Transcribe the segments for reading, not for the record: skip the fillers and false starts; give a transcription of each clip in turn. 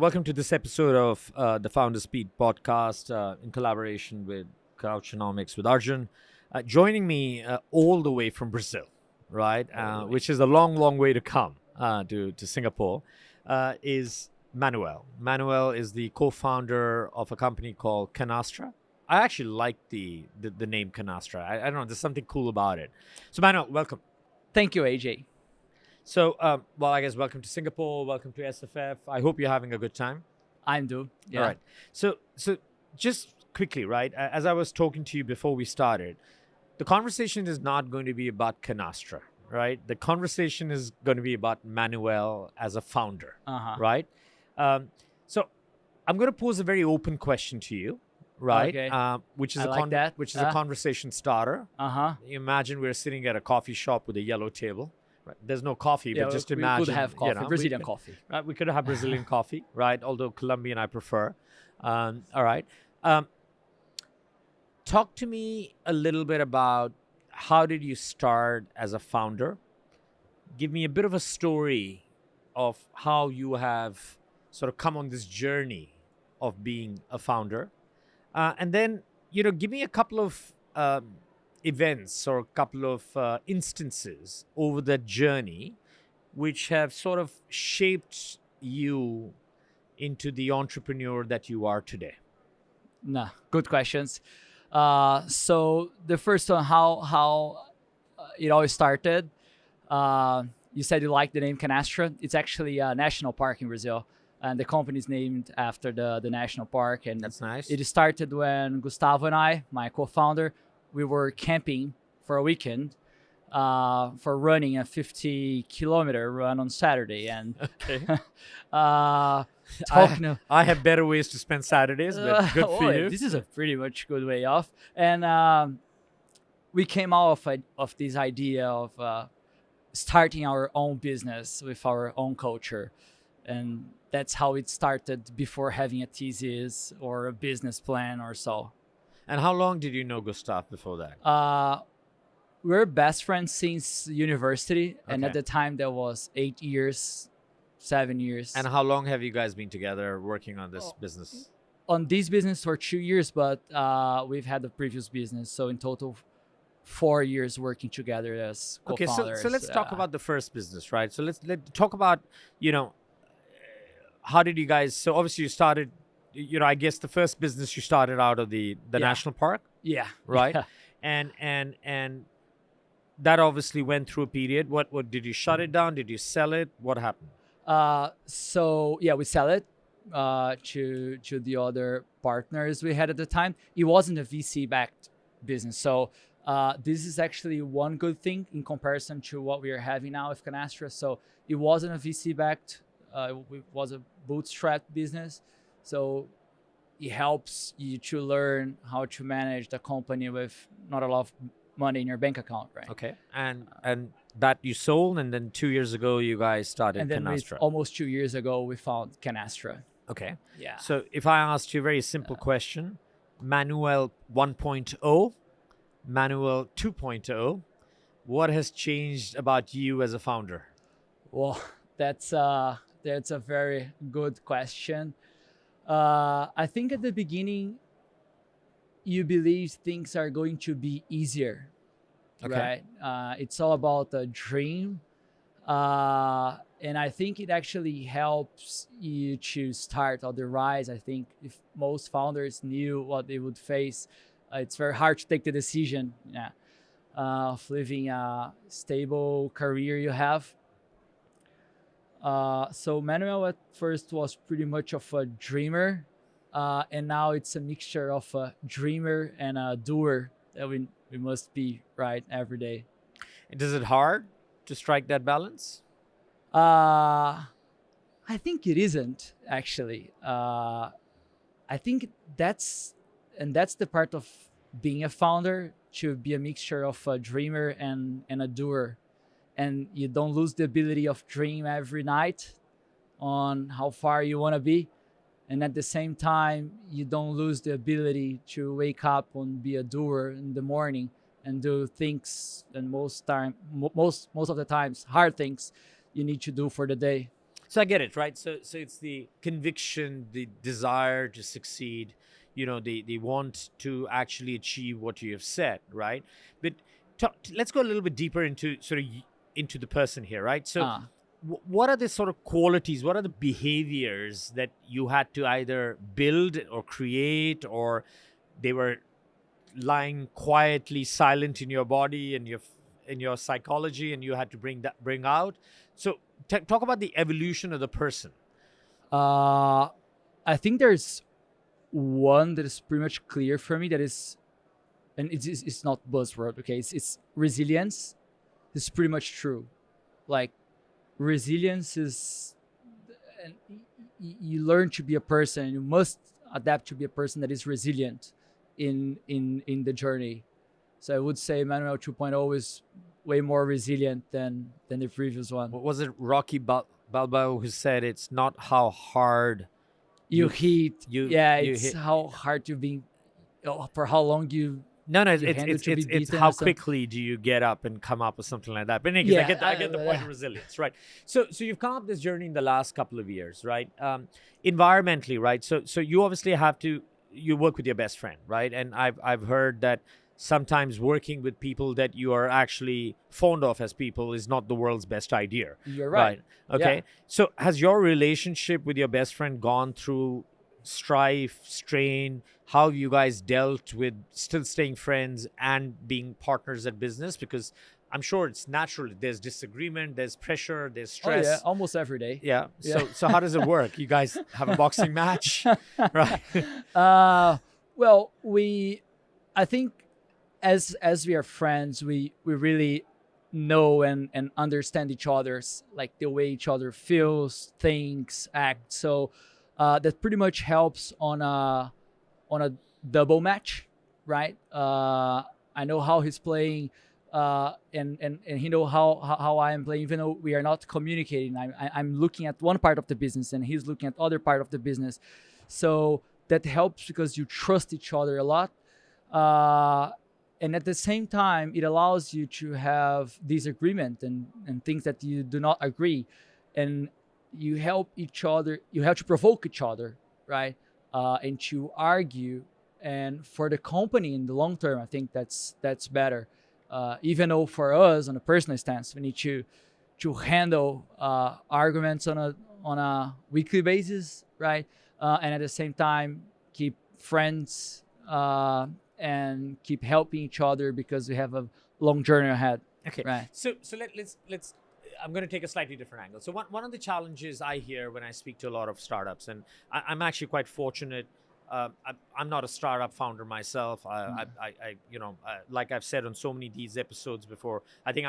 Welcome to this episode of the Founder Speed podcast in collaboration with Couchonomics with Arjun. Joining me all the way from Brazil, right, which is a long, long way to come to Singapore, is Manuel. Manuel is the co-founder of a company called Kanastra. I actually like the name Kanastra. I don't know, there's something cool about it. So Manuel, welcome. Thank you, AJ. So, I guess welcome to Singapore, welcome to SFF. I hope you're having a good time. I'm do. Yeah. All right. So just quickly, right, as I was talking to you before we started, the conversation is not going to be about Kanastra, right? The conversation is going to be about Manuel as a founder, right? So I'm going to pose a very open question to you, right? Okay. Which is which is a conversation starter. You imagine we're sitting at a coffee shop with a yellow table. Right. There's no coffee, but just imagine. We could have coffee, Brazilian coffee. Right, we could have Brazilian coffee, right? Although Colombian I prefer. All right. Talk to me a little bit about how did you start as a founder? Give me a bit of a story of how you have sort of come on this journey of being a founder. And then, give me a couple of events or a couple of instances over that journey which have sort of shaped you into the entrepreneur that you are today. Good questions. So the first one, how it all started. You said you like the name Kanastra. It's actually a national park in Brazil, and the company is named after the national park. And that's nice. It started when Gustavo and I, my co-founder, we were camping for a weekend for running a 50-kilometer run on Saturday. And okay. I have better ways to spend Saturdays, but good for you. This is a pretty much good way off. And we came out of this idea of starting our own business with our own culture. And that's how it started before having a thesis or a business plan or so. And how long did you know Gustav before that? We're best friends since university. Okay. And at the time, that was 8 years, 7 years. And how long have you guys been together working on this business? On this business for 2 years, but we've had the previous business. So in total, 4 years working together as co-founders. Okay, so let's talk about the first business, right? So let's talk about, how did you guys, so obviously you started, I guess the first business you started out of the national park. Yeah. Right. Yeah. And that obviously went through a period. What did you shut it down? Did you sell it? What happened? So yeah, we sell it to the other partners we had at the time. It wasn't a VC backed business. So this is actually one good thing in comparison to what we are having now with Kanastra. So it wasn't a VC backed, it was a bootstrap business. So it helps you to learn how to manage the company with not a lot of money in your bank account, right? Okay. And that you sold, and then 2 years ago you guys started and then Kanastra. Almost 2 years ago we found Kanastra. Okay. Yeah. So if I asked you a very simple question, Manuel 1.0, Manuel 2.0, what has changed about you as a founder? Well, that's a very good question. I think at the beginning, you believe things are going to be easier, okay. Right? It's all about a dream. And I think it actually helps you to start or the rise. I think if most founders knew what they would face, it's very hard to take the decision of living a stable career you have. So Manuel at first was pretty much of a dreamer, and now it's a mixture of a dreamer and a doer that we must be right every day. And is it hard to strike that balance? I think it isn't actually. I think that's the part of being a founder, to be a mixture of a dreamer and a doer. And you don't lose the ability of dream every night on how far you want to be. And at the same time, you don't lose the ability to wake up and be a doer in the morning and do things, and most of the times, hard things you need to do for the day. So I get it, right? So it's the conviction, the desire to succeed. They want to actually achieve what you have said, right? But let's go a little bit deeper into sort of into the person here, right? So Ah. what are the sort of qualities, what are the behaviors that you had to either build or create, or they were lying quietly silent in your body and in your psychology, and you had to bring out? So talk about the evolution of the person. Uh, I think there's one that is pretty much clear for me. That is, and it's not buzzword. Okay, it's resilience. It's pretty much true. Like resilience is, and you learn to be a person. You must adapt to be a person that is resilient in the journey. So I would say Manuel 2.0 is way more resilient than the previous one. What was it, Rocky Balboa, who said it's not how hard You you hit, you yeah, you it's hit. how hard you being, for how long No, no, you handle to be it's beaten how or something. quickly do you get up and come up or something like that. But anyways, Yeah, I get the point of resilience, right? So you've come up this journey in the last couple of years, right? Environmentally, right? So you obviously have to, you work with your best friend, right? And I've heard that sometimes working with people that you are actually fond of as people is not the world's best idea. You're right. Right. Okay. Yeah. So has your relationship with your best friend gone through strife, strain? How have you guys dealt with still staying friends and being partners at business? Because I'm sure it's natural. There's disagreement, there's pressure, there's Oh yeah, stress. almost every day. Yeah. Yeah. So how does it work? You guys have a boxing match, right? Well, I think as we are friends, we really know and understand each other's, like the way each other feels, thinks, act. So that pretty much helps on a double match, right? I know how he's playing, and he know how I am playing, even though we are not communicating. I'm looking at one part of the business and he's looking at other part of the business. So that helps because you trust each other a lot. And at the same time, it allows you to have disagreement and things that you do not agree. And you help each other, you have to provoke each other, right? And to argue. And for the company in the long term, I think that's better. Even though for us, on a personal stance, we need to handle arguments on a weekly basis, right? And at the same time, keep friends and keep helping each other because we have a long journey ahead. Okay. Right. So let's. I'm going to take a slightly different angle. So one of the challenges I hear when I speak to a lot of startups, and I'm actually quite fortunate. I'm not a startup founder myself. Like I've said on so many of these episodes before, I think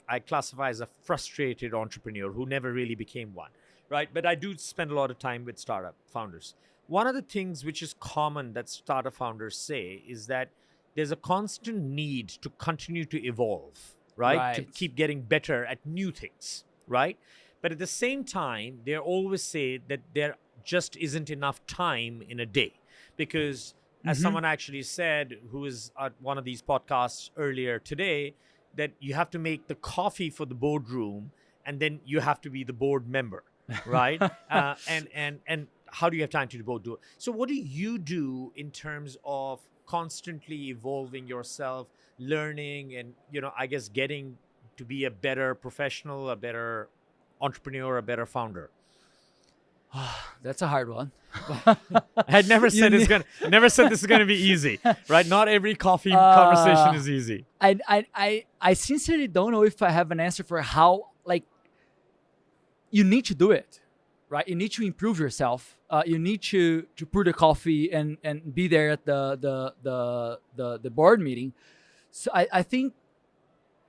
I classify as a frustrated entrepreneur who never really became one, right? But I do spend a lot of time with startup founders. One of the things which is common that startup founders say is that there's a constant need to continue to evolve, right? To Right. keep getting better at new things, right? But at the same time, they always say that there just isn't enough time in a day. Because as Mm-hmm. someone actually said, who is at one of these podcasts earlier today, that you have to make the coffee for the boardroom and then you have to be the board member, right? And how do you have time to both do it? So what do you do in terms of constantly evolving yourself, learning, and I guess getting to be a better professional, a better entrepreneur, a better founder? That's a hard one. I had never said You never said this is gonna be easy, right? Not every coffee conversation is easy. I sincerely don't know if I have an answer for how, like, you need to do it, right? You need to improve yourself. You need to brew the coffee and be there at the board meeting. So I think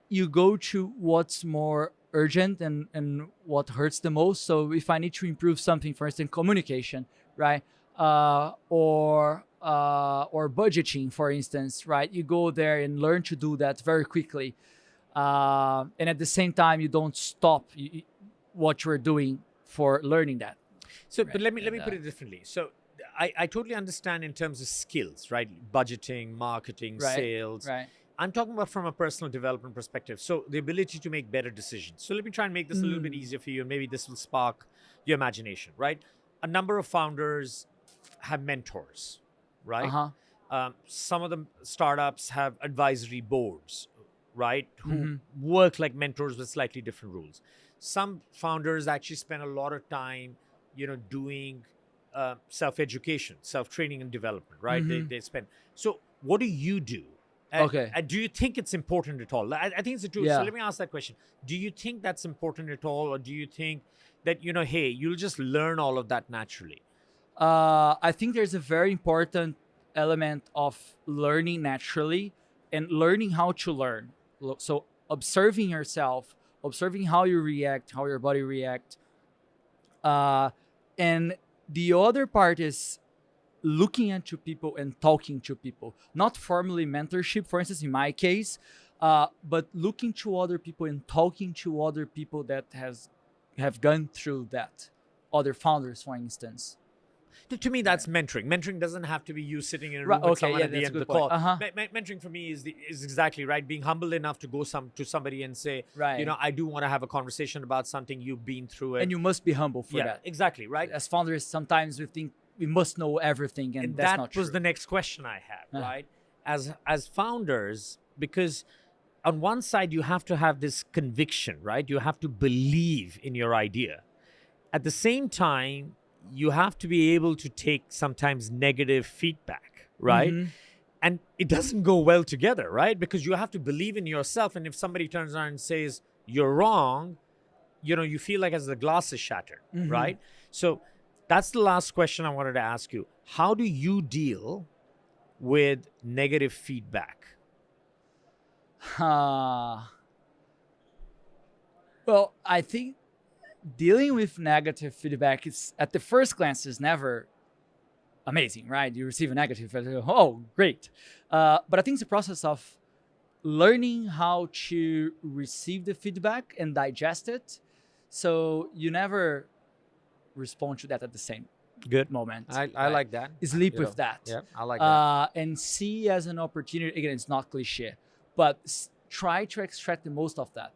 you go to what's more urgent and what hurts the most. So if I need to improve something, for instance, communication, right? Or budgeting, for instance, right? You go there and learn to do that very quickly. And at the same time, you don't stop what you're doing for learning that. So, Right. but let me And, put it differently. So, I totally understand in terms of skills, right? Budgeting, marketing, right, sales. right. I'm talking about from a personal development perspective. So the ability to make better decisions. So let me try and make this a little bit easier for you, and maybe this will spark your imagination, right? A number of founders have mentors, Uh right? huh. Some of the startups have advisory boards, right? Who Mm-hmm. work like mentors with slightly different rules. Some founders actually spend a lot of time, doing self-education, self-training and development, right? They, Mm-hmm. they spend. So what do you do? Okay. And do you think it's important at all? I think it's a tool. So Yeah. let me ask that question. Do you think that's important at all? Or do you think that, hey, you'll just learn all of that naturally? I think there's a very important element of learning naturally and learning how to learn. So observing yourself, observing how you react, how your body react, and the other part is looking into people and talking to people. Not formally mentorship, for instance, in my case, but looking to other people and talking to other people that have gone through that. Other founders, for instance. To me, Right. that's mentoring. Mentoring doesn't have to be you sitting in a Right. room with Okay. someone Yeah, at the that's a end of the good point. call. Uh huh. Mentoring for me is exactly right. Being humble enough to go to somebody and say, Right. I do want to have a conversation about something. You've been through it. And you must be humble for Yeah, that. exactly, right? As founders, sometimes we think we must know everything, and And that's that not was true. the next question I had, Uh, right? As founders, because on one side you have to have this conviction, right? You have to believe in your idea. At the same time, you have to be able to take sometimes negative feedback, right? mm-hmm. And it doesn't go well together, right? Because you have to believe in yourself, and if somebody turns around and says you're wrong, you feel like as the glass is shattered, Mm-hmm. right? So that's the last question I wanted to ask you. How do you deal with negative feedback? Uh, well, I think dealing with negative feedback is at the first glance is never amazing, right? You receive a negative, oh, great. But I think it's a process of learning how to receive the feedback and digest it, so you never respond to that at the same Good. moment, I right? like that. Sleep with that, Yeah, I like that. and see as an opportunity. Again, it's not cliche, but try to extract the most of that.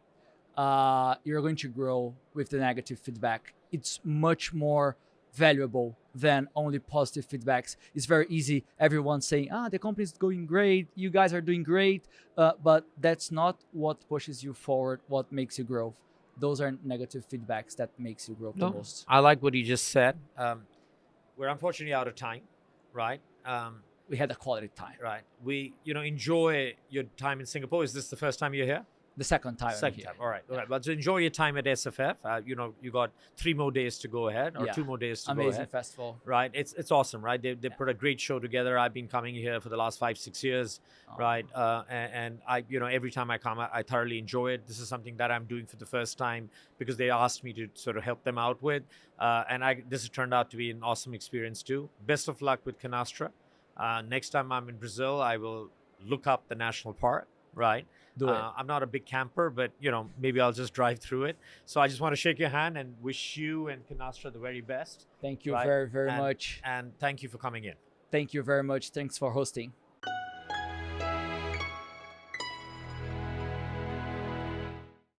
You're going to grow with the negative feedback. It's much more valuable than only positive feedbacks. It's very easy. Everyone saying, the company's going great. You guys are doing great. But that's not what pushes you forward, what makes you grow. Those are negative feedbacks that makes you grow the No, most. I like what you just said. We're unfortunately out of time, right? We had a quality time. Right. We, enjoy your time in Singapore. Is this the first time you're here? The second time I'm Second here. time. All right. All right. But so enjoy your time at SFF. You got 3 more days to go ahead, or Yeah. 2 more days to go Amazing ahead. festival. Right. It's awesome, right? They put a great show together. I've been coming here for the last 5-6 years, right? And I, every time I come, I thoroughly enjoy it. This is something that I'm doing for the first time because they asked me to sort of help them out with, and this has turned out to be an awesome experience too. Best of luck with Kanastra. Next time I'm in Brazil, I will look up the national park, right? Do it. I'm not a big camper, but maybe I'll just drive through it. So I just want to shake your hand and wish you and Kanastra the very best. Thank you right? very, very And- much. And thank you for coming in. Thank you very much. Thanks for hosting.